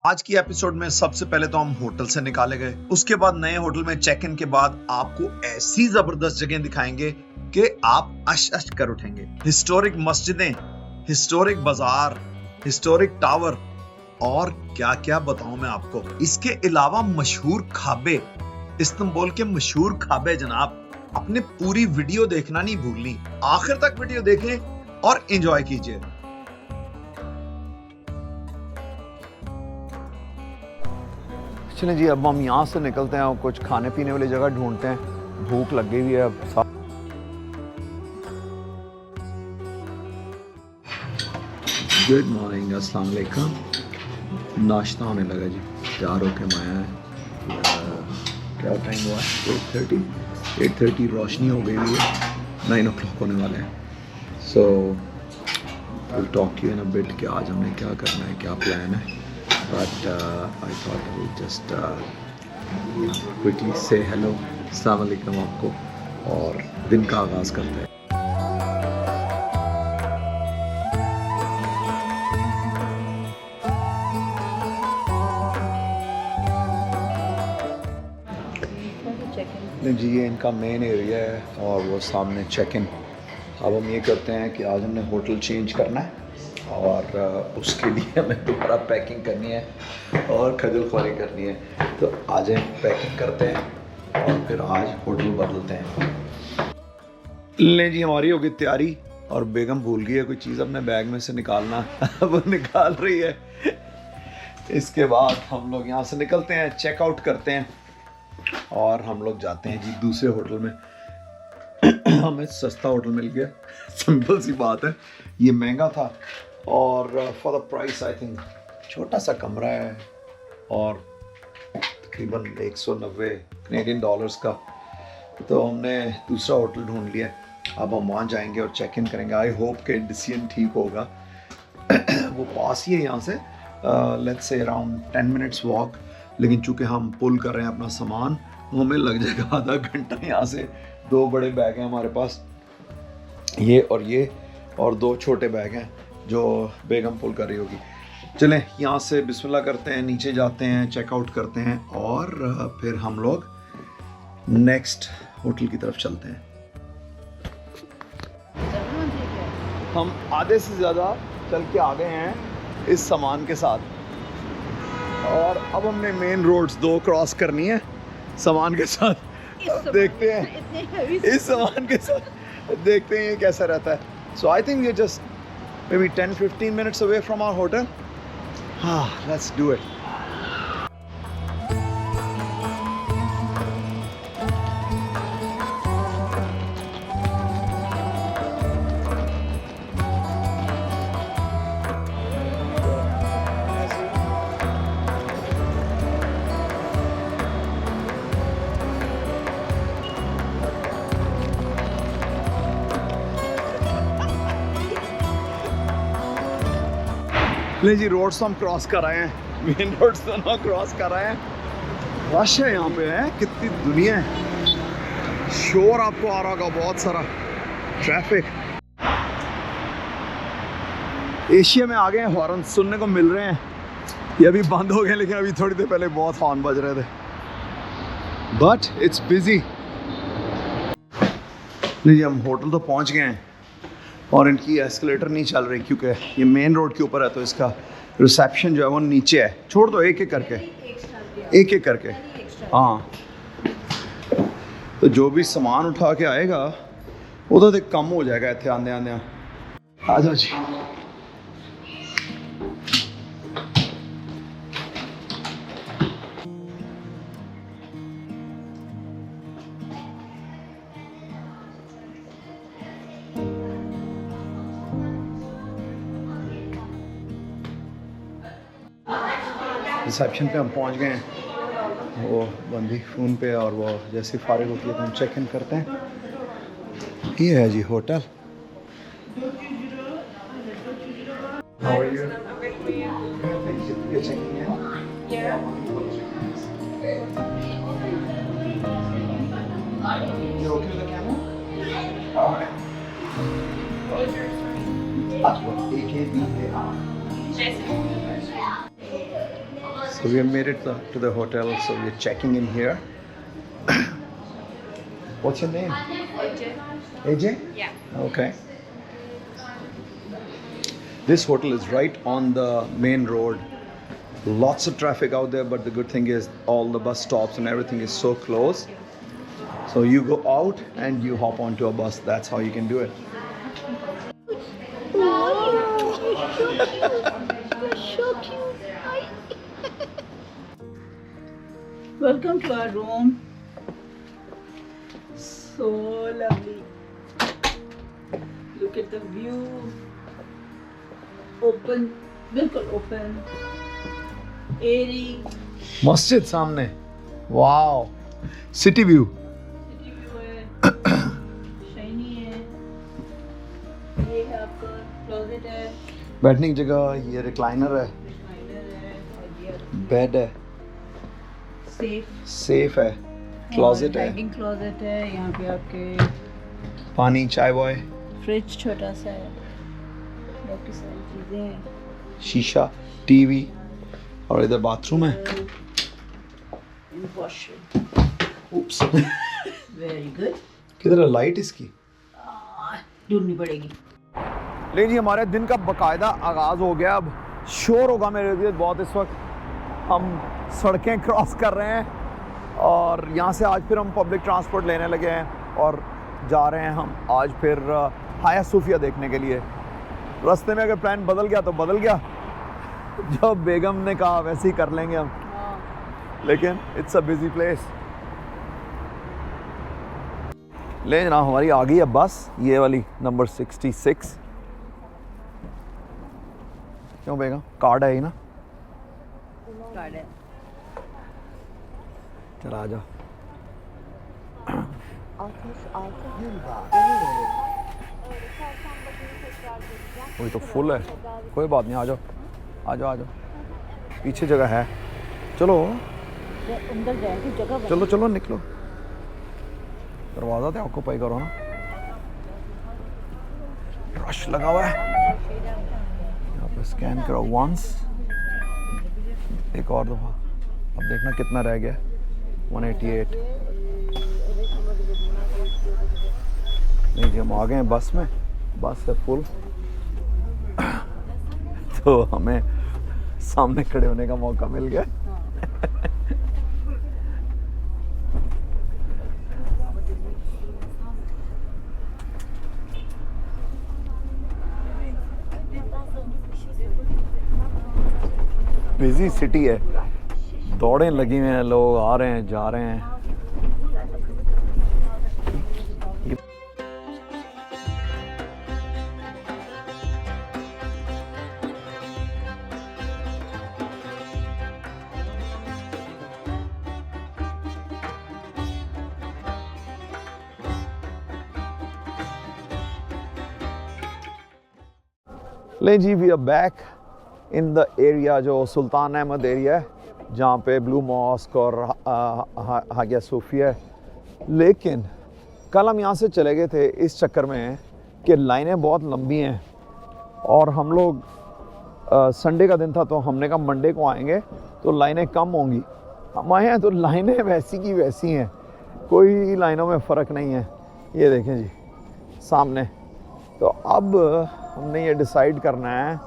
आज की एपिसोड में सबसे पहले तो हम होटल से निकाले गए, उसके बाद नए होटल में चेक इन के बाद आपको ऐसी जबरदस्त जगह दिखाएंगे कि आप अश अश कर उठेंगे। हिस्टोरिक मस्जिदें, हिस्टोरिक बाजार, हिस्टोरिक टावर और क्या क्या बताऊं मैं आपको। इसके अलावा मशहूर खाबे, इस्तांबुल के मशहूर खाबे जनाब। अपने पूरी वीडियो देखना नहीं भूलनी, आखिर तक वीडियो देखें और एंजॉय कीजिए। चलें जी, अब हम यहाँ से निकलते हैं और कुछ खाने पीने वाली जगह ढूंढते हैं। भूख लग गई हुई है अब। गुड मॉर्निंग, अस्सलाम वालेकुम। नाश्ता होने लगा जी, तैयार होके मैं आया है। क्या टाइम हुआ है? 8:30 रोशनी हो गई हुई है, 9 o'clock होने वाले हैं। So will talk you in a bit कि आज हमने क्या करना है, क्या प्लान है। But I thought I would just quickly say hello, अस्सलाम वालेकुम आपको, और दिन का आगाज़ करते हैं। जी, ये इनका मेन एरिया है और वो सामने चेक इन। अब हम ये करते हैं कि आज हमने होटल चेंज करना है और उसके लिए हमें दोबारा पैकिंग करनी है और खजल ख्वारी करनी है। तो आज हम पैकिंग करते हैं और फिर आज होटल बदलते हैं। ले जी, हमारी हो गई तैयारी और बेगम भूल गई है कोई चीज़ अपने बैग में से निकालना। वो निकाल रही है। इसके बाद हम लोग यहाँ से निकलते हैं, चेकआउट करते हैं और हम लोग जाते हैं जी दूसरे होटल में। हमें सस्ता होटल मिल गया, सिंपल सी बात है। ये महंगा था और for the price I think छोटा सा कमरा है और तकरीबन 190 कनेडियन डॉलर्स का। तो हमने दूसरा होटल ढूंढ लिया। अब हम वहाँ जाएंगे और चेक इन करेंगे। आई होप कि डिसीजन ठीक होगा। वो पास ही है यहाँ से, let's say around 10 minutes walk. लेकिन चूँकि हम पुल कर रहे हैं अपना सामान, हमें लग जाएगा आधा घंटा। यहाँ से 2 बड़े बैग हैं हमारे पास, ये और 2 छोटे बैग हैं जो बेगम पुल कर रही होगी। चलें, यहाँ से बिस्मिल्लाह करते हैं, नीचे जाते हैं, चेकआउट करते हैं और फिर हम लोग नेक्स्ट होटल की तरफ चलते हैं। हम आधे से ज़्यादा चल के आ गए हैं इस सामान के साथ और अब हमने मेन रोड्स 2 क्रॉस करनी है सामान के साथ। देखते हैं इस सामान के साथ, देखते हैं ये कैसा रहता है। सो आई थिंक ये just maybe 10-15 minutes away from our hotel. Let's do it. नहीं जी, रोड्स हम क्रॉस कर रहे हैं, मेन रोड्स दोनों क्रॉस कर रहे हैं। रश है यहाँ पे, है कितनी दुनिया है। शोर आपको आ रहा होगा, बहुत सारा ट्रैफिक। एशिया में आ गए हैं, हॉर्न सुनने को मिल रहे हैं। ये अभी बंद हो गए, लेकिन अभी थोड़ी देर पहले बहुत हॉर्न बज रहे थे। But it's busy. नहीं जी, हम होटल तो पहुँच गए हैं और इनकी एस्केलेटर नहीं चल रही क्योंकि ये मेन रोड के ऊपर है, तो इसका रिसेप्शन जो है वो नीचे है। छोड़ दो, एक एक करके। हाँ, तो जो भी सामान उठा के आएगा वो तो कम हो जाएगा। इतने आंदे आ जाओ जी। रिसेप्शन पे हम पहुंच गए हैं। वो बंदी फ़ोन पे, और वो जैसे फारिग होती है तो हम चेक इन करते हैं। ये है जी hotel. How are you? You're checking in? Yeah. You okay with the camera? All right. What was yours? AKBAR. So we have made it to the hotel. So we're checking in here. What's your name? AJ. AJ? Yeah. Okay. This hotel is right on the main road. Lots of traffic out there, but the good thing is all the bus stops and everything is so close. So you go out and you hop onto a bus. That's how you can do it. Welcome to our room. So lovely. Look at the view. Open, बिल्कुल open. Airy. Masjid सामने. Wow. City view. City view है. Shiny है. ये है आपका closet है. बैठने की जगह ये recliner है. Recliner है. और ये Bed है. safe. Safe है. Closet है. Hanging closet है. यहाँ पे आपके पानी चाय बॉय. फ्रिज छोटा सा है. बाकी सारी चीजें हैं. शीशा. टीवी. और इधर बाथरूम है. वॉशरूम. Oops. Very good. किधर है लाइट इसकी? ढूंढनी पड़ेगी. ले जी हमारे दिन का बकायदा आगाज़ हो गया. अब शोर होगा मेरे लिए बहुत. इस वक्त हम सड़कें क्रॉस कर रहे हैं और यहाँ से आज फिर हम पब्लिक ट्रांसपोर्ट लेने लगे हैं और जा रहे हैं हम आज फिर हाया सूफिया देखने के लिए. रास्ते में अगर प्लान बदल गया तो बदल गया. जो बेगम ने कहा वैसे ही कर लेंगे हम. लेकिन इट्स अ बिजी प्लेस. ले जनाब हमारी आ गई है बस. ये वाली नंबर 66. क्यों बेगम कार्ड है ही ना? कार्ड है. चला आ जाओ. वही तो फुल है. कोई बात नहीं. आ जाओ आ जाओ आ जाओ. पीछे जगह है. चलो अंदर जाएगी जगह. चलो चलो निकलो. दरवाज़ा तो ऑक्यूपाई करो ना. रश लगा हुआ है. यहाँ पे स्कैन करो वंस. एक और दफ़ा. अब देखना कितना रह गया. 188. नहीं जी हम आ गए हैं बस में. बस है फुल. तो हमें सामने खड़े होने का मौका मिल गया. बिजी सिटी है. दौड़ें लगी हुई हैं. लोग आ रहे हैं जा रहे हैं. ले जी we are back in the area जो सुल्तान अहमद एरिया है जहाँ पे ब्लू मॉस्क और हागिया सूफिया है. लेकिन कल हम यहाँ से चले गए थे इस चक्कर में कि लाइनें बहुत लंबी हैं और हम लोग संडे का दिन था तो हमने कहा मंडे को आएंगे तो लाइनें कम होंगी. हम आए हैं तो लाइनें वैसी की वैसी हैं. कोई लाइनों में फ़र्क नहीं है. ये देखें जी सामने. तो अब हमने ये डिसाइड करना है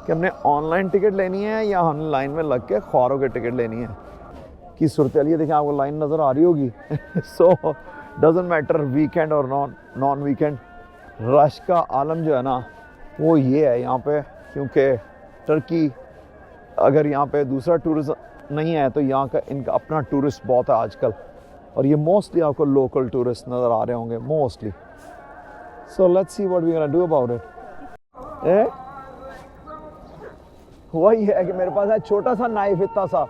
कि हमने ऑनलाइन टिकट लेनी है या हमने लाइन में लग के ख्वारों के टिकट लेनी है. कि सूरत ये देखें आपको लाइन नज़र आ रही होगी. सो डजेंट मैटर वीकेंड और नॉन वीकेंड. रश का आलम जो है ना वो ये है यहाँ पे. क्योंकि टर्की अगर यहाँ पे दूसरा टूरिज़्म नहीं है तो यहाँ का इनका अपना टूरिस्ट बहुत है आजकल. और ये मोस्टली आपको लोकल टूरिस्ट नज़र आ रहे होंगे mostly. So let's see what we gonna do about it. वही है कि मेरे पास है छोटा सा नाइफ इतना सा.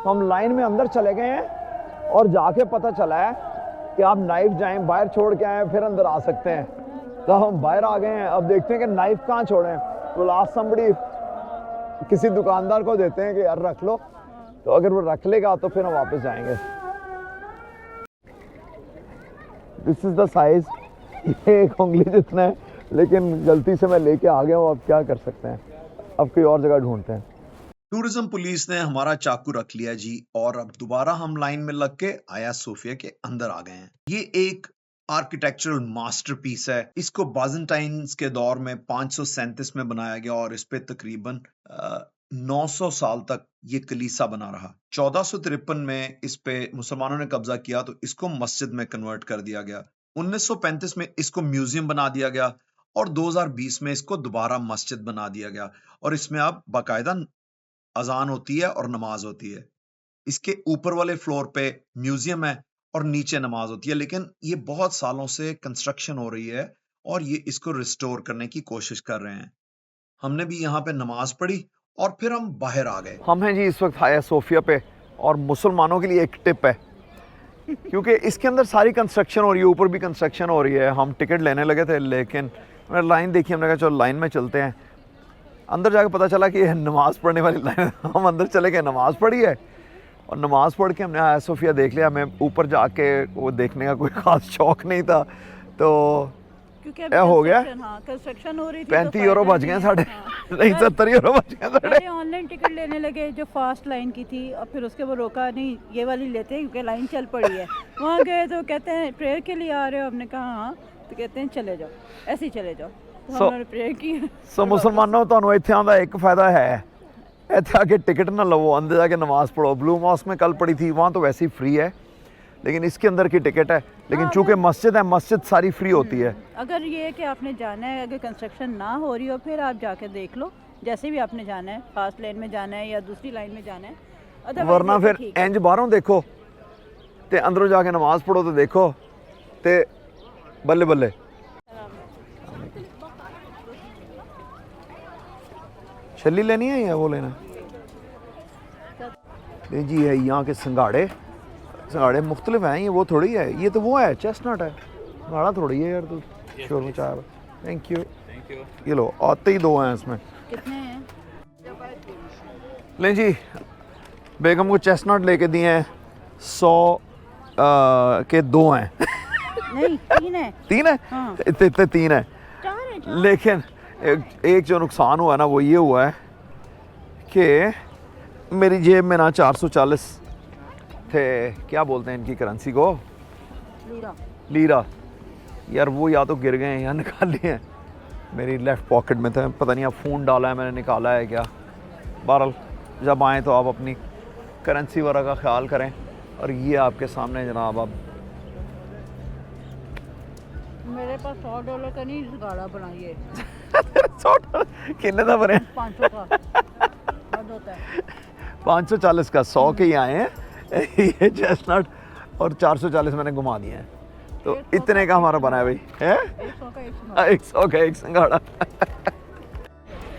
हम लाइन में अंदर चले गए हैं और जाके पता चला है कि आप नाइफ जाएं बाहर छोड़ के आए फिर अंदर आ सकते हैं. तो हम बाहर आ गए हैं. अब देखते हैं कि नाइफ कहाँ छोड़ें. तो लास्ट समबड़ी किसी दुकानदार को देते हैं कि यार रख लो. तो अगर वो रख लेगा तो फिर हम वापस जाएंगे. This is the size. ये एक उंगली जितना है लेकिन गलती से मैं लेके आ गया हूँ. अब क्या कर सकते हैं. अब कोई और जगह ढूंढते हैं. टूरिज्म पुलिस ने हमारा चाकू रख लिया जी, और अब दोबारा हम लाइन में लग के आया सोफिया के अंदर आ गए हैं। ये एक आर्किटेक्चरल मास्टरपीस है। इसको बाजेंटाइन्स के दौर में 537 में बनाया गया और इस पे तकरीबन 900 साल तक ये कलीसा बना रहा। 1453 में इस पे मुसलमानों ने कब्जा किया तो इसको मस्जिद में कन्वर्ट कर दिया गया। 1935 में इसको म्यूजियम बना दिया गया और 2020 में इसको दोबारा मस्जिद बना दिया गया और इसमें अब बाकायदा अजान होती है और नमाज होती है। इसके ऊपर वाले फ्लोर पे म्यूजियम है और नीचे नमाज होती है, लेकिन ये बहुत सालों से कंस्ट्रक्शन हो रही है और ये इसको रिस्टोर करने की कोशिश कर रहे हैं। हमने भी यहाँ पे नमाज पढ़ी और फिर हम बाहर आ गए। हम हैं जी इस वक्त हाया सोफिया पे, और मुसलमानों के लिए एक टिप है क्योंकि इसके अंदर सारी कंस्ट्रक्शन हो रही है, ऊपर भी कंस्ट्रक्शन हो रही है। हम टिकट लेने लगे थे लेकिन मैंने लाइन देखी, हमने कहा चलो लाइन में चलते हैं। अंदर जाकर पता चला कि ये नमाज़ पढ़ने वाली लाइन। हम अंदर चले गए, नमाज़ पढ़ी है और नमाज़ पढ़ के हमने हाया सोफिया देख लिया। हमें ऊपर जाके वो देखने का कोई ख़ास शौक़ नहीं था, तो क्या हो गया, कंस्ट्रक्शन हो रही थी। 35 यूरो बच गए साढ़े, नहीं 70 यूरो बच गए साढ़े। ऑनलाइन टिकट लेने लगे जो फास्ट लाइन की थी, और फिर उसके वो रोका नहीं, ये वाली लेते हैं क्योंकि लाइन चल पड़ी है। वहाँ गए तो कहते हैं प्रेयर के लिए आ रहे हो, हमने कहा हाँ, तो कहते हैं चले जाओ, ऐसे ही चले जाओ। तो हमने प्रेयर की। सो मुसलमानों ਤੁਹਾਨੂੰ ਇੱਥੇ ਆਉਂਦਾ ਇੱਕ फ़ायदा है, ਇੱਥੇ आके टिकट ना लो, अंदर जाके नमाज़ पढ़ो। ब्लू मॉस्क में कल पड़ी थी, वहाँ तो वैसे ही फ्री है, लेकिन इसके अंदर की टिकट है। लेकिन चूंकि मस्जिद है, मस्जिद सारी फ्री होती है। अगर ये है कि आपने जाना है, अगर कंस्ट्रक्शन ना हो रही हो, फिर आप जाके देख लो, जैसे भी आपने जाना है, फास्ट लाइन में जाना है या दूसरी लाइन में जाना है। वरना फिर इंज बाहरों देखो ते अंदरों जाके नमाज पढ़ो तो देखो ते बल्ले बल्ले। छल्ली लेनी है या वो लेना? नहीं जी, है यहाँ के संगाड़े, संगाड़े मुख्तलिफ हैं, ये वो थोड़ी है, ये तो वो है चेस्टनट है, गाढ़ा थोड़ी है यार। तो शोर मचाया। Thank you. ये लो, आते ही 2 हैं इसमें। कितने हैं? लें जी, बेगम को चेस्टनट लेके दिए हैं 100 के 2 हैं। नहीं, 3 है। 3 है? हाँ। इतने 3 है। 4 है, 4। लेकिन एक जो नुकसान हुआ ना वो ये हुआ है कि मेरी जेब में ना 440 थे, क्या बोलते हैं इनकी करेंसी को, लीरा यार, वो या तो गिर गए हैं या निकाल लिए हैं। मेरी लेफ़्ट पॉकेट में थे, पता नहीं अब फ़ोन डाला है मैंने, निकाला है क्या। बहरहाल जब आएँ तो आप अपनी करेंसी वगैरह का ख्याल करें। और ये आपके सामने जनाब, अब मेरे पास $100 का नहीं, गाढ़ा बनाइए। कितने का बने? 500 का बंद होता है। 540 का 100 के ही आए हैं ये चेस्टनट, और 440 मैंने घुमा दिए हैं, तो इतने का हमारा बना है भाई है। 100 का एक संगाड़ा।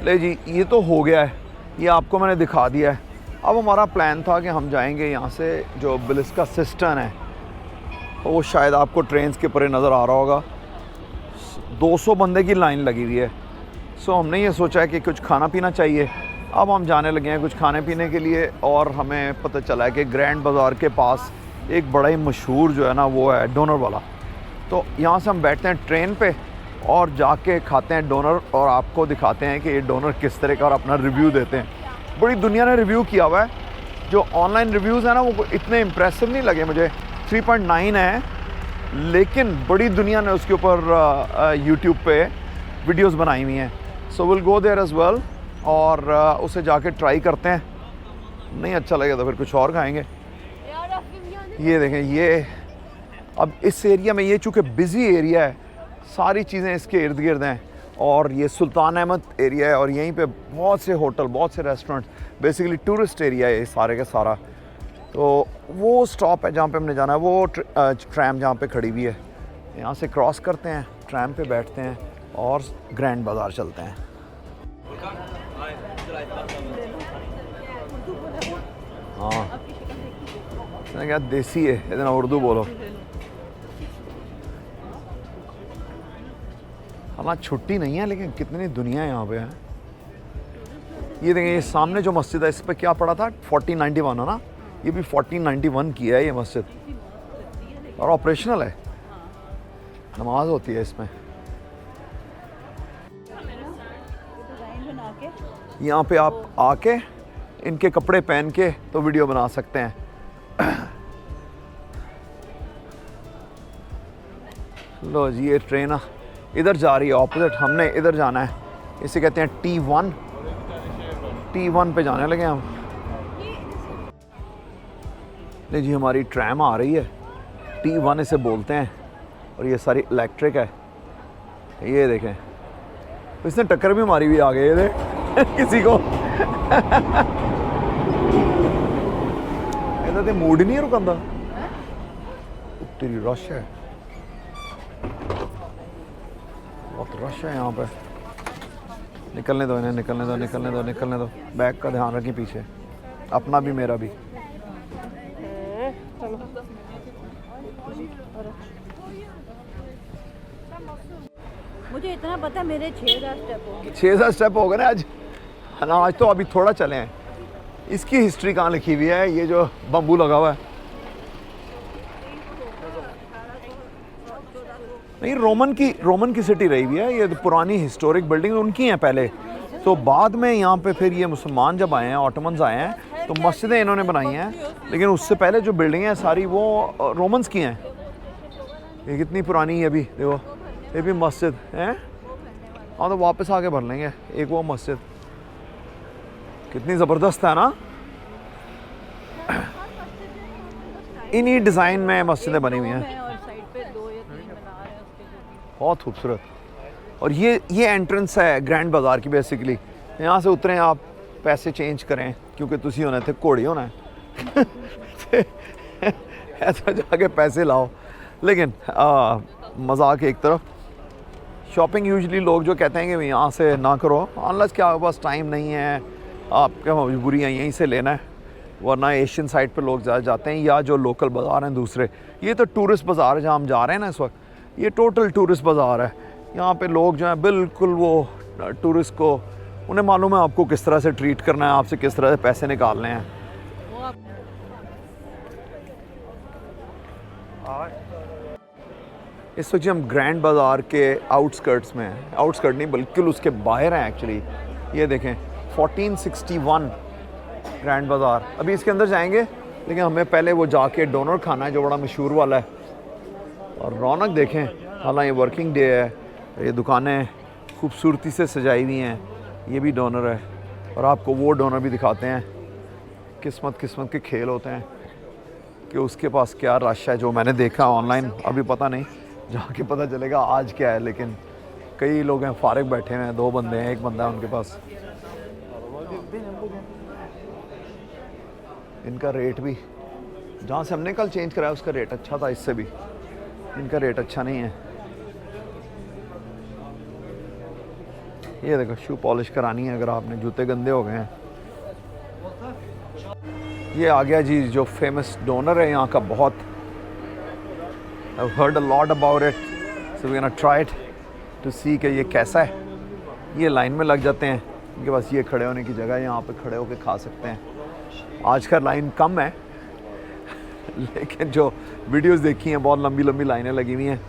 ले जी, ये तो हो गया है, ये आपको मैंने दिखा दिया है। अब हमारा प्लान था कि हम जाएंगे यहाँ से जो बिलिस्का सिस्टर्न है, वो शायद आपको ट्रेन के परे नज़र आ रहा होगा। 200 बंदे की लाइन लगी हुई है। सो हमने ये सोचा है कि कुछ खाना पीना चाहिए। अब हम जाने लगे हैं कुछ खाने पीने के लिए, और हमें पता चला है कि ग्रैंड बाज़ार के पास एक बड़ा ही मशहूर जो है ना वो है डोनर वाला। तो यहाँ से हम बैठते हैं ट्रेन पे और जाके खाते हैं डोनर, और आपको दिखाते हैं कि ये डोनर किस तरह का, और अपना रिव्यू देते हैं। बड़ी दुनिया ने रिव्यू किया हुआ है, जो ऑनलाइन रिव्यूज़ हैं ना वो इतने इम्प्रेसिव नहीं लगे मुझे। 3.9 है, लेकिन बड़ी दुनिया ने उसके ऊपर यूट्यूब पे वीडियोस बनाई हुई हैं। So will go there as well, और उसे जाके ट्राई करते हैं। नहीं अच्छा लगे तो फिर कुछ और खाएंगे। ये देखें, ये अब इस एरिया में, ये चूँकि बिज़ी एरिया है, सारी चीज़ें इसके इर्द गिर्द हैं, और ये सुल्तान अहमद एरिया है, और यहीं पे बहुत से होटल, बहुत से रेस्टोरेंट्स, बेसिकली टूरिस्ट एरिया है ये सारे का सारा। तो वो स्टॉप है जहाँ पे हमने जाना है, वो ट्रैम जहाँ पे खड़ी हुई है, यहाँ से क्रॉस करते हैं, ट्रैम पे बैठते हैं और ग्रैंड बाज़ार चलते हैं। हाँ, इसने क्या देसी है, इतना उर्दू बोलो। हालांकि छुट्टी नहीं है, लेकिन कितनी दुनिया यहाँ पे है। ये देखें, ये सामने जो मस्जिद है इस पर क्या पड़ा था, 1491 है ना, ये भी 1491 की है ये मस्जिद, और ऑपरेशनल है, नमाज होती है इसमें। यहाँ पे आप आके इनके कपड़े पहन के तो वीडियो बना सकते हैं। लो जी, ये ट्रेन इधर जा रही है ऑपोजिट, हमने इधर जाना है। इसे कहते हैं T1 पे जाने लगे हम। नहीं जी, हमारी ट्रैम आ रही है, T1 इसे बोलते हैं, और ये सारी इलेक्ट्रिक है। ये देखें, इसने टक्कर भी मारी हुई आगे, ये देख किसी को। ਇਹਦਾ ਤੇ मूड नहीं रुकंदा, तेरी रश है, बहुत रश है यहाँ पे। निकलने दो इन्हें, निकलने दो, निकलने दो, निकलने दो। बैग का ध्यान रखें पीछे, अपना भी मेरा भी। मुझे इतना पता, मेरे 6000 स्टेप हो गए। 6000 स्टेप हो गए ना आज। हाँ, आज तो अभी थोड़ा चले हैं। इसकी हिस्ट्री कहाँ लिखी हुई है? ये जो बम्बू लगा हुआ है, नहीं, रोमन की सिटी रही हुई है। ये पुरानी हिस्टोरिक बिल्डिंग उनकी हैं पहले, तो बाद में यहाँ पे फिर ये मुसलमान जब आए हैं, ऑटोमन्स आए हैं, तो मस्जिदें इन्होंने बनाई हैं। लेकिन उससे पहले जो बिल्डिंगें हैं सारी वो रोमन्स की हैं। ये कितनी पुरानी है, अभी देखो ये भी मस्जिद है। हाँ, तो वापस आके भर लेंगे। एक वो मस्जिद कितनी ज़बरदस्त है ना। इन्हीं डिज़ाइन में मस्जिदें बनी हुई हैं, बहुत खूबसूरत। और ये एंट्रेंस है ग्रैंड बाज़ार की बेसिकली। यहाँ से उतरें आप, पैसे चेंज करें, क्योंकि तुसी होने थे घोड़ी होना है। ऐसा जाके पैसे लाओ। लेकिन मजाक एक तरफ, शॉपिंग यूजुअली लोग जो कहते हैं कि यहाँ से ना करो, अनलेस कि आपके पास टाइम नहीं है, आपके मजबूरी है यहीं से लेना है, वरना एशियन साइड पे लोग ज़्यादा जाते हैं, या जो लोकल बाज़ार हैं दूसरे। ये तो टूरिस्ट बाज़ार है जहाँ हम जा रहे हैं ना इस वक्त, ये टोटल टूरिस्ट बाज़ार है। यहाँ पे लोग जो हैं बिल्कुल वो टूरिस्ट को, उन्हें मालूम है आपको किस तरह से ट्रीट करना है, आपसे किस तरह से पैसे निकालने हैं। इस वक्त हम ग्रैंड बाज़ार के आउटस्कर्ट्स में हैं, आउटस्कर्ट नहीं बिल्कुल उसके बाहर हैं एक्चुअली। ये देखें 1461 ग्रैंड बाज़ार। अभी इसके अंदर जाएंगे, लेकिन हमें पहले वो जाके डोनर खाना है जो बड़ा मशहूर वाला है। और रौनक देखें, हालांकि वर्किंग डे है, ये दुकानें खूबसूरती से सजाई हुई हैं। ये भी डोनर है, और आपको वो डोनर भी दिखाते हैं। किस्मत के खेल होते हैं कि उसके पास क्या रश है। जो मैंने देखा ऑनलाइन, अभी पता नहीं, जाके पता चलेगा आज क्या है। लेकिन कई लोग हैं फारिग बैठे हुए हैं, 2 बंदे हैं, 1 बंदा है उनके पास। इनका रेट भी, जहाँ से हमने कल चेंज कराया उसका रेट अच्छा था, इससे भी इनका रेट अच्छा नहीं है। ये देखो, शू पॉलिश करानी है अगर आपने, जूते गंदे हो गए हैं। ये आ गया जी जो फेमस डोनर है यहाँ का, बहुत I've heard a lot about it, so we're gonna try it to see कि ये कैसा है। ये लाइन में लग जाते हैं, इनके पास ये खड़े होने की जगह है, यहाँ पे खड़े होके खा सकते हैं। आज का लाइन कम है लेकिन जो वीडियोस देखी हैं बहुत लंबी लंबी लाइनें लगी हुई हैं।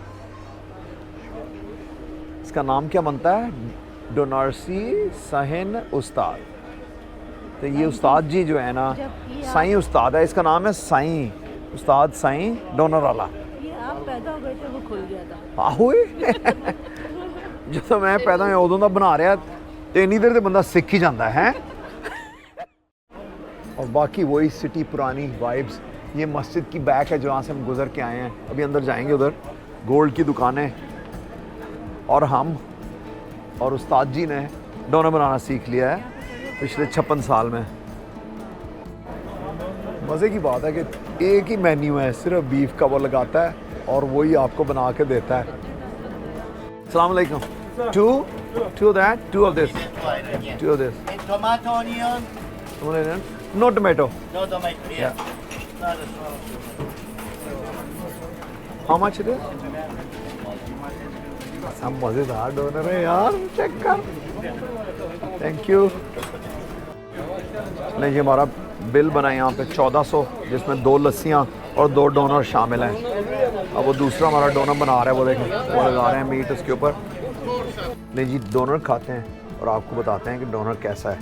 इसका नाम क्या बनता है? डोनरसी साहिन उस्ताद। तो ये उस्ताद जी जो है ना, साईं उस्ताद है, इसका नाम है साईं उस्ताद, साईं डोनर वाला। ये आप पैदा हो गए थे वो खुल गया था। आहो ਜਦੋਂ मैं पैदा होया उदों दा बना रहा, तो इन्नी देर ते बंदा सीख ही जाता है। और बाकी वही सिटी, पुरानी वाइब्स। ये मस्जिद की बैक है जहाँ से हम गुजर के आए हैं। अभी अंदर जाएंगे, उधर गोल्ड की दुकानें, और हम और उस्ताद जी ने डोनर बनाना सीख लिया है पिछले 56 साल में। मज़े की बात है कि एक ही मेन्यू है, सिर्फ बीफ का वो लगाता है और वही आपको बना के देता है। अस्सलाम वालेकुम। Two of that, 2 of this. 2 of this. Tomato, onion. No tomato. No tomato. Yeah. How much it is? सब मज़ेदार डोनर है यार, चेक कर। Thank you. नहीं, ये हमारा बिल बना है यहाँ पे 1400, जिसमें 2 लस्सियाँ और 2 डोनर शामिल हैं। अब वो दूसरा हमारा डोनर बना रहा है, वो देखें, वो लगा रहे हैं मीट उसके ऊपर। नहीं जी, डोनर खाते हैं और आपको बताते हैं कि डोनर कैसा है।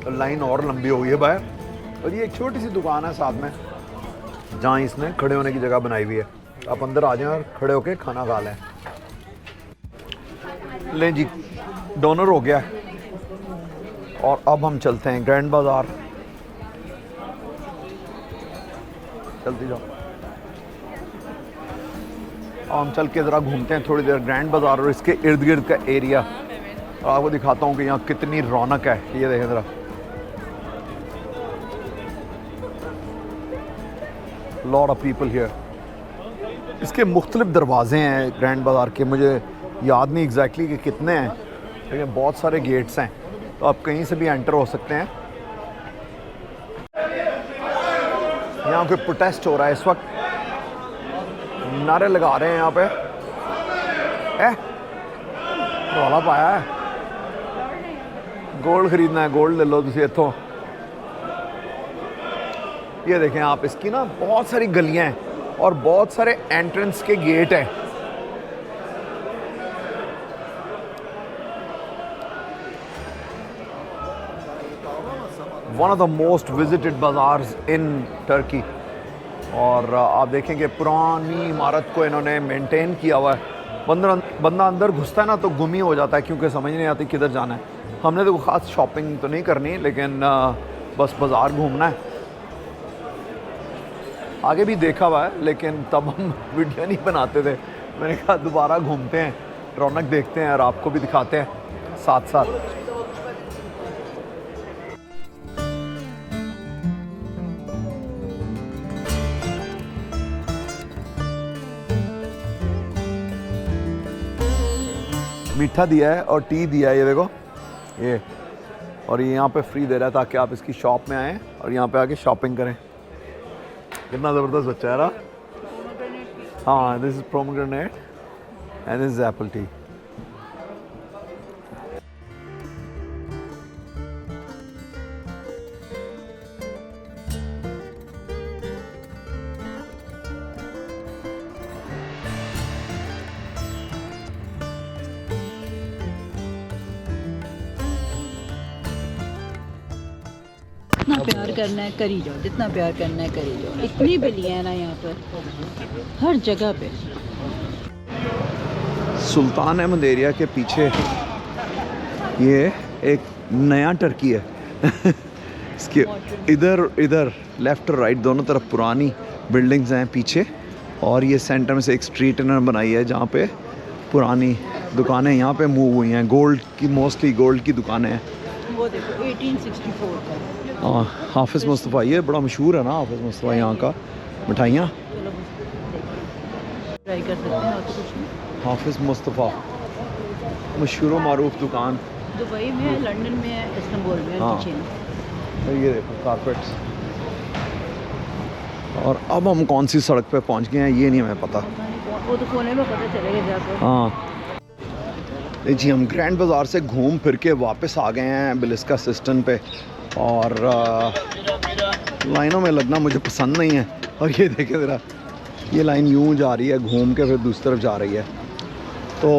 लाइन और लंबी हो गई है भाई। और ये एक छोटी सी दुकान है साथ में जहाँ इसने खड़े होने की जगह बनाई हुई है। आप अंदर आ जाएं और खड़े होके खाना खा लें। लें जी, डोनर हो गया और अब हम चलते हैं ग्रैंड बाज़ार। चलती जाओ, हम चल के ज़रा घूमते हैं थोड़ी देर ग्रैंड बाज़ार और इसके इर्द गिर्द का एरिया। और आपको दिखाता हूँ कि यहाँ कितनी रौनक है। ये देखें ज़रा, लॉट ऑफ पीपल हियर। इसके मुख्तलिफ दरवाजे हैं ग्रैंड बाज़ार के, मुझे याद नहीं एग्जैक्टली कि कितने हैं, लेकिन बहुत सारे गेट्स हैं, तो आप कहीं से भी एंटर हो सकते हैं। यहाँ पे प्रोटेस्ट हो रहा है इस वक्त, नारे लगा रहे हैं यहाँ पे। रौला पाया है, गोल्ड खरीदना है, गोल्ड ले लो तुसी इत्थों। ये देखें आप, इसकी ना बहुत सारी गलियां हैं और बहुत सारे एंट्रेंस के गेट हैं। One of the most visited bazaars in Turkey. और आप देखें कि पुरानी इमारत को इन्होंने मेंटेन किया हुआ है। बंदा अंदर घुसता है ना तो गुम ही हो जाता है, क्योंकि समझ नहीं आती किधर जाना है। हमने तो ख़ास शॉपिंग तो नहीं करनी, लेकिन बस बाज़ार घूमना है। आगे भी देखा हुआ है, लेकिन तब हम वीडियो नहीं बनाते थे। मैंने कहा दोबारा घूमते हैं, रौनक देखते हैं और आपको भी दिखाते हैं साथ साथ। मीठा दिया है और टी दिया है, ये देखो ये, और ये यहाँ पे फ्री दे रहा है ताकि आप इसकी शॉप में आएँ और यहाँ पे आके शॉपिंग करें। कितना ज़बरदस्त बच्चा है ना। हाँ, this is pomegranate and this is Apple T. जितना प्यार करना है करी जाओ, जितना प्यार करना है करी जाओ। इतनी बिल्लियाँ हैं ना यहाँ पर, हर जगह पे। सुल्तान अहमद एरिया के पीछे ये एक नया टर्की है। इसके इधर लेफ्ट और राइट दोनों तरफ पुरानी बिल्डिंग्स हैं पीछे, और ये सेंटर में से एक स्ट्रीट इन्होंने बनाई है जहाँ पे पुरानी दुकानें यहाँ पे मूव हुई हैं। गोल्ड की, मोस्टली गोल्ड की दुकानें हैं। वो देखो 1864 का। हाँ, हाफिज़ मुस्तफ़ा, ये बड़ा मशहूर है ना हाफिज़ मुस्तफ़ा यहाँ का, मिठाइयाँ। ट्राई कर सकते हैं और तो कुछ नहीं। हाफिज़ मुस्तफ़ा मशहूर मारूफ दुकान, दुबई में है, लंदन में है, इस्तांबुल में है। हाँ। पीछे तो ये देखो कारपेट्स। और अब हम कौन सी सड़क पे पहुँच गए हैं ये नहीं हमें पता। वो तो कोने में पता चलेगा जाकर। हाँ जी, हम ग्रैंड बाज़ार से घूम फिर के वापस आ गए हैं बिलिस्का सिस्टन पे, और लाइनों में लगना मुझे पसंद नहीं है। और ये देखे ज़रा, ये लाइन यूं जा रही है, घूम के फिर दूसरी तरफ जा रही है, तो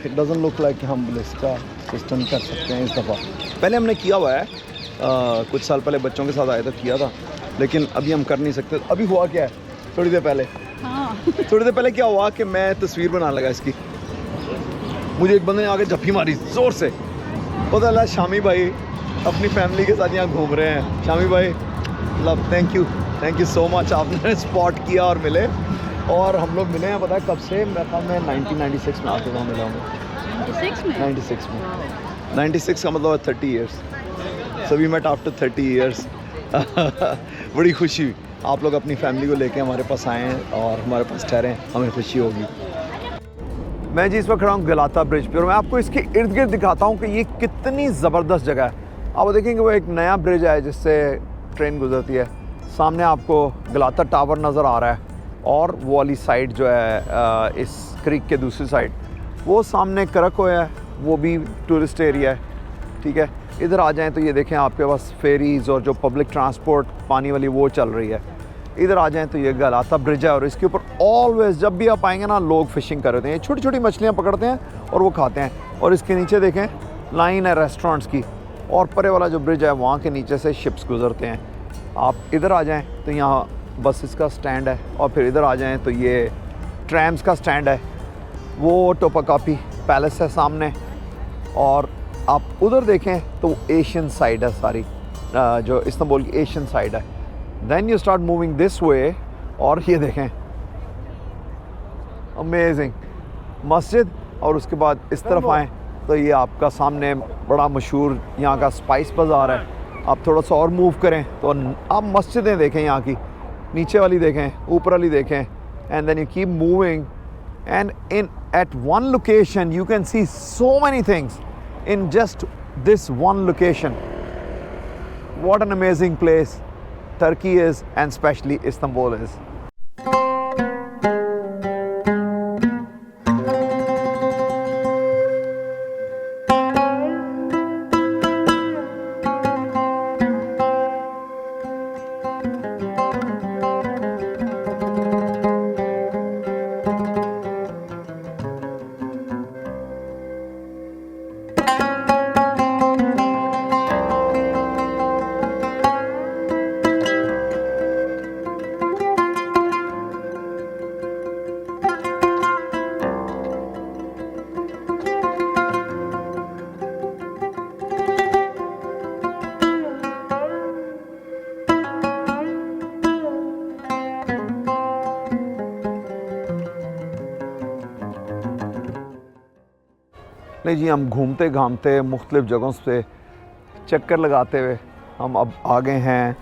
इट डज़न्ट लुक लाइक कि हम बिलिस्का सिस्टन कर सकते हैं इस दफ़ा। पहले हमने किया हुआ है, कुछ साल पहले बच्चों के साथ आए तो किया था, लेकिन अभी हम कर नहीं सकते। अभी हुआ क्या है, थोड़ी देर पहले थोड़ी देर पहले क्या हुआ कि मैं तस्वीर बनाने लगा इसकी, मुझे एक बंदे ने आके झप्पी मारी ज़ोर से। पता लगा शामी भाई अपनी फैमिली के साथ यहाँ घूम रहे हैं। शामी भाई मतलब थैंक यू सो मच, आपने स्पॉट किया और मिले। और हम लोग मिले हैं, पता है कब से, मैं था मैं 1996 में आके वहाँ मिला हूँ। 96 का मतलब 30 years. So we met after 30 years. बड़ी खुशी हुई, आप लोग अपनी फैमिली को लेके हमारे पास आए हैं और हमारे पास ठहरे, हमें खुशी होगी। मैं जी इस वक्त खड़ा हूँ गलाता ब्रिज पे, और मैं आपको इसके इर्द गिर्द दिखाता हूँ कि ये कितनी ज़बरदस्त जगह है। आप देखेंगे वो एक नया ब्रिज है जिससे ट्रेन गुजरती है। सामने आपको गलाता टावर नज़र आ रहा है, और वो वाली साइड जो है इस क्रीक के दूसरी साइड, वो सामने करकोया है, वो भी टूरिस्ट एरिया है। ठीक है, इधर आ जाएँ तो ये देखें आपके पास फेरीज़ और जो पब्लिक ट्रांसपोर्ट पानी वाली वो चल रही है। इधर आ जाएँ तो ये गलाता ब्रिज है, और इसके ऊपर ऑलवेज जब भी आप आएंगे ना लोग फ़िशिंग कर रहे हैं, छोटी छोटी मछलियाँ पकड़ते हैं और वो खाते हैं। और इसके नीचे देखें लाइन है रेस्टोरेंट्स की, और परे वाला जो ब्रिज है वहाँ के नीचे से शिप्स गुजरते हैं। आप इधर आ जाएं तो यहाँ बसेस का स्टैंड है, और फिर इधर आ जाएं तो ये ट्रैम्स का स्टैंड है। वो टोपाकापी पैलेस है सामने, और आप उधर देखें तो एशियन साइड है सारी, जो इस्तांबुल की एशियन साइड है। Then you start moving this way, और ये देखें अमेजिंग मस्जिद। और उसके बाद इस तरफ आएँ तो ये आपका सामने बड़ा मशहूर यहाँ का स्पाइस बाज़ार है। आप थोड़ा सा और मूव करें तो आप मस्जिदें देखें, यहाँ की नीचे वाली देखें, ऊपर वाली देखें, and then you keep moving, and in at one location you can see so many things in just this one location. What an amazing place Turkey is, and especially Istanbul is. नहीं जी, हम घूमते घामते मुख्तलिफ़ जगहों से चक्कर लगाते हुए हम अब आ गए हैं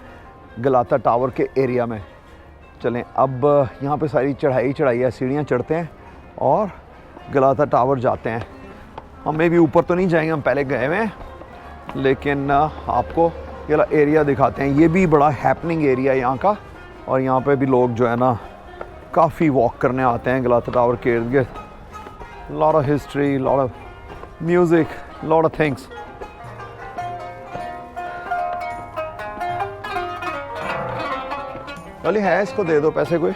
गलाता टावर के एरिया में। चलें, अब यहाँ पे सारी चढ़ाई है, सीढ़ियाँ चढ़ते हैं और गलाता टावर जाते हैं। हमें भी ऊपर तो नहीं जाएंगे, हम पहले गए हुए हैं, लेकिन आपको ये एरिया दिखाते हैं। ये भी बड़ा हैपनिंग एरिया है यहाँ का, और यहाँ पे भी लोग जो है ना काफ़ी वॉक करने आते हैं गलाता टावर के इर्द गिर्द। Lot of history, lot of music, lot of things. वाली है, इसको दे दो पैसे कोई।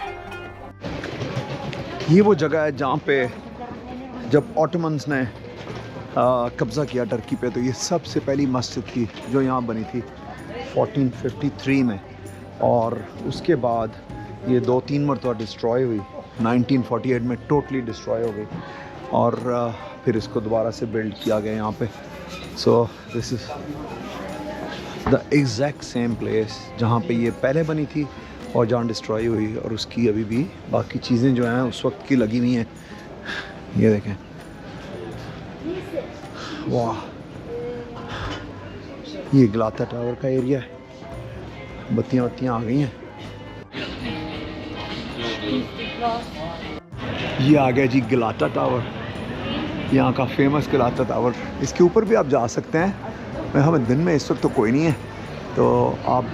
ये वो जगह है जहाँ पे जब ऑटोमन्स ने कब्ज़ा किया टर्की पे, तो ये सबसे पहली मस्जिद थी जो यहाँ बनी थी 1453 में, और उसके बाद ये 2-3 मरतबा डिस्ट्रॉय हुई। 1948 में टोटली डिस्ट्रॉय हो गई, और फिर इसको दोबारा से बिल्ड किया गया यहाँ पे। So this is the exact same place जहाँ पे ये पहले बनी थी और जहाँ डिस्ट्रॉय हुई, और उसकी अभी भी बाकी चीज़ें जो हैं उस वक्त की लगी हुई हैं। ये देखें, वाह, ये गलाता टावर का एरिया है। बत्तियाँ आ गई हैं। ये आ गया जी गलाता टावर, यहाँ का फेमस गलाता टावर। इसके ऊपर भी आप जा सकते हैं, हमें दिन में इस वक्त तो कोई नहीं है, तो आप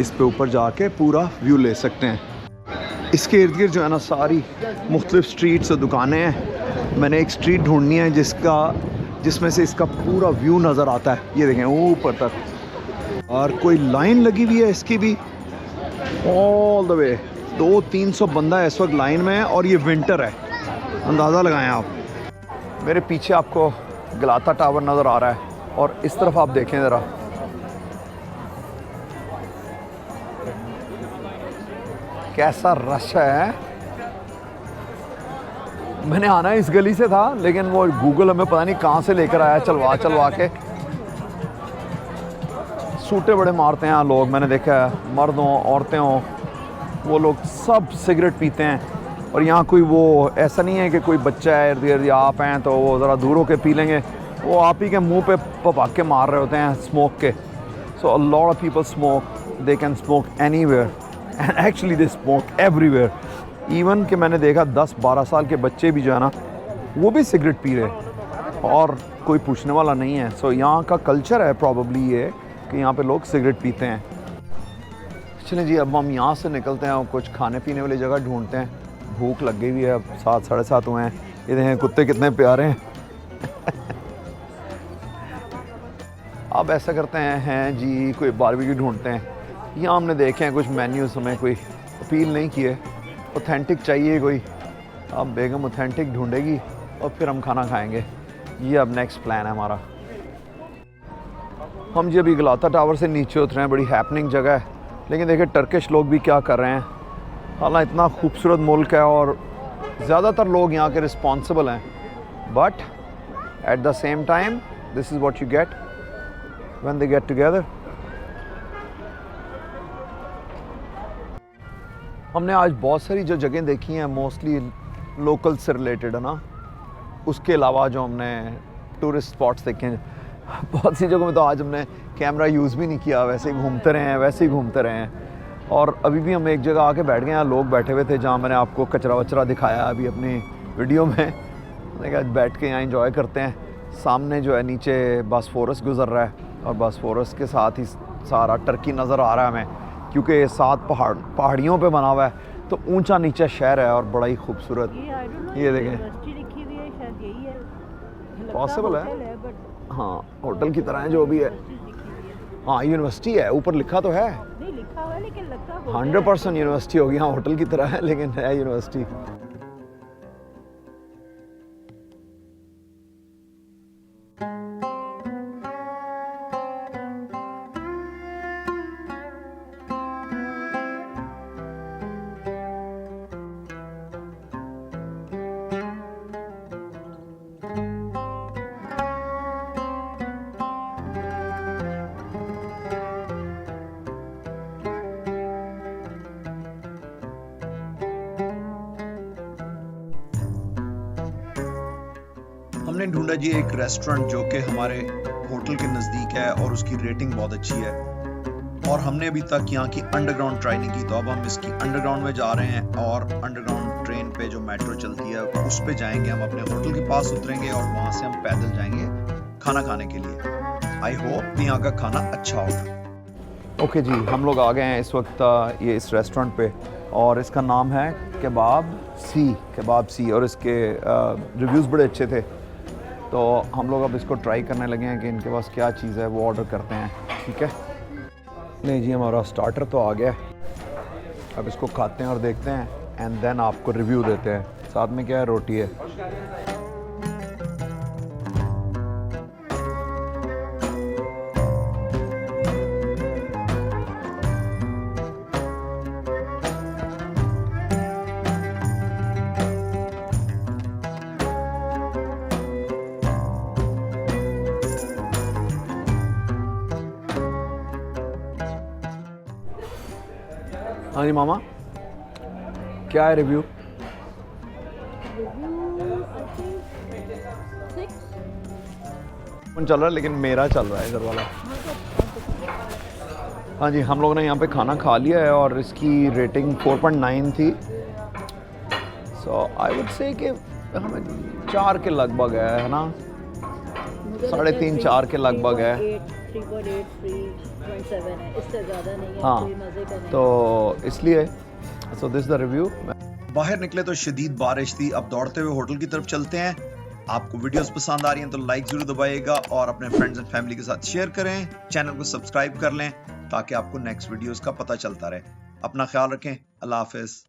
इस पे ऊपर जाके पूरा व्यू ले सकते हैं। इसके इर्द गिर्द जो है ना सारी मुख्तलिफ स्ट्रीट्स और दुकानें हैं। मैंने एक स्ट्रीट ढूंढनी है जिसमें से इसका पूरा व्यू नज़र आता है। ये देखें ऊपर तक, और कोई लाइन लगी हुई है इसकी भी ऑल द वे। 200-300 बंदा इस वक्त लाइन में है, और ये विंटर है, अंदाज़ा लगाएं आप। मेरे पीछे आपको गलाता टावर नज़र आ रहा है, और इस तरफ आप देखें ज़रा, कैसा रश है। मैंने आना इस गली से था, लेकिन वो गूगल हमें पता नहीं कहाँ से लेकर आया चलवा के। सूटे बड़े मारते हैं लोग, मैंने देखा है, मर्द हों औरतें हों, वो लोग सब सिगरेट पीते हैं। और यहाँ कोई वो ऐसा नहीं है कि कोई बच्चा है इर्द गिर्द या आप हैं तो वो ज़रा दूर होकर पी लेंगे, वो आप ही के मुंह पे पटाखे मार रहे होते हैं स्मोक के। So a lot of people smoke, they can smoke anywhere, and actually they smoke everywhere. Even कि मैंने देखा 10-12 साल के बच्चे भी जो है ना वो भी सिगरेट पी रहे, और कोई पूछने वाला नहीं है। सो यहाँ का कल्चर है प्रॉबली ये कि यहाँ पे लोग सिगरेट पीते हैं। चलें जी, अब हम यहाँ से निकलते हैं और कुछ खाने पीने वाली जगह ढूंढते हैं। भूख लग गई हुई है, अब 7-7:30 हुए हैं। ये देखें कुत्ते कितने प्यारे हैं। अब ऐसा करते हैं जी, कोई बारबेक्यू ढूंढते हैं। यहाँ हमने देखे हैं कुछ मेन्यूज़, हमें कोई अपील नहीं किए। ऑथेंटिक चाहिए कोई, अब बेगम ऑथेंटिक ढूंढेगी और फिर हम खाना खाएंगे। ये अब नेक्स्ट प्लान है हमारा। हम जी अभी गलाता टावर से नीचे उतरे हैं, बड़ी हैपनिंग जगह है, लेकिन देखिए टर्किश लोग भी क्या कर रहे हैं। हालांकि इतना खूबसूरत मुल्क है और ज़्यादातर लोग यहाँ के रिस्पॉन्सिबल हैं, but at the same time this is what you get when they get together. हमने आज बहुत सारी जो जगह देखी हैं मोस्टली लोकल से रिलेटेड है ना, उसके अलावा जो हमने टूरिस्ट स्पॉट्स देखे हैं, बहुत सी जगहों में तो आज हमने कैमरा यूज़ भी नहीं किया, वैसे ही घूमते रहे हैं, वैसे ही घूमते रहे हैं। और अभी भी हम एक जगह आके बैठ गए हैं, लोग बैठे हुए थे जहाँ मैंने आपको कचरा वचरा दिखाया अभी अपनी वीडियो में। मैंने कहा बैठ के यहाँ इंजॉय करते हैं। सामने जो है नीचे बॉस्फोरस गुजर रहा है और बॉस्फोरस के साथ ही सारा टर्की नज़र आ रहा है हमें, क्योंकि 7 पहाड़ियों पे बना हुआ है, तो ऊंचा नीचा शहर है और बड़ा ही खूबसूरत। ये देखें, पॉसिबल है, हाँ होटल की तरह है जो भी है। हाँ यूनिवर्सिटी है, ऊपर लिखा तो है, नहीं लिखा हुआ है लेकिन लगता 100% यूनिवर्सिटी होगी। हाँ होटल की तरह है लेकिन है यूनिवर्सिटी। हमने ढूंढा जी एक रेस्टोरेंट जो कि हमारे होटल के नज़दीक है और उसकी रेटिंग बहुत अच्छी है, और हमने अभी तक यहाँ की अंडरग्राउंड ट्राई नहीं की, तो अब हम इसकी अंडरग्राउंड में जा रहे हैं और अंडरग्राउंड ट्रेन पे जो मेट्रो चलती है उस पे जाएंगे। हम अपने होटल के पास उतरेंगे और वहाँ से हम पैदल जाएंगे खाना खाने के लिए। आई होप यहाँ का खाना अच्छा होगा। ओके जी, हम लोग आ गए हैं इस वक्त ये इस रेस्टोरेंट पे, और इसका नाम है कबाब सी, और इसके रिव्यूज़ बड़े अच्छे थे, तो हम लोग अब इसको ट्राई करने लगे हैं कि इनके पास क्या चीज़ है, वो ऑर्डर करते हैं। ठीक है, नहीं जी हमारा स्टार्टर तो आ गया है, अब इसको खाते हैं और देखते हैं एंड देन आपको रिव्यू देते हैं। साथ में क्या है, रोटी है। हाँ जी मामा, क्या है रिव्यू? चल रहा है लेकिन मेरा चल रहा है इधर वाला। हाँ जी, हम लोगों ने यहाँ पे खाना खा लिया है और इसकी रेटिंग 4.9 थी। सो आई वुड से कि हमें 4 के लगभग है ना, 3.5 4 के लगभग है। 3.8 है, इससे ज़्यादा नहीं है। हाँ तो इसलिए सो दिस द रिव्यू। बाहर निकले तो शदीद बारिश थी। अब दौड़ते हुए होटल की तरफ चलते हैं। आपको वीडियोस पसंद आ रही हैं तो लाइक जरूर दबाइएगा और अपने फ्रेंड्स एंड फैमिली के साथ शेयर करें। चैनल को सब्सक्राइब कर लें ताकि आपको नेक्स्ट वीडियोस का पता चलता रहे। अपना ख्याल रखें। अल्लाह हाफिज।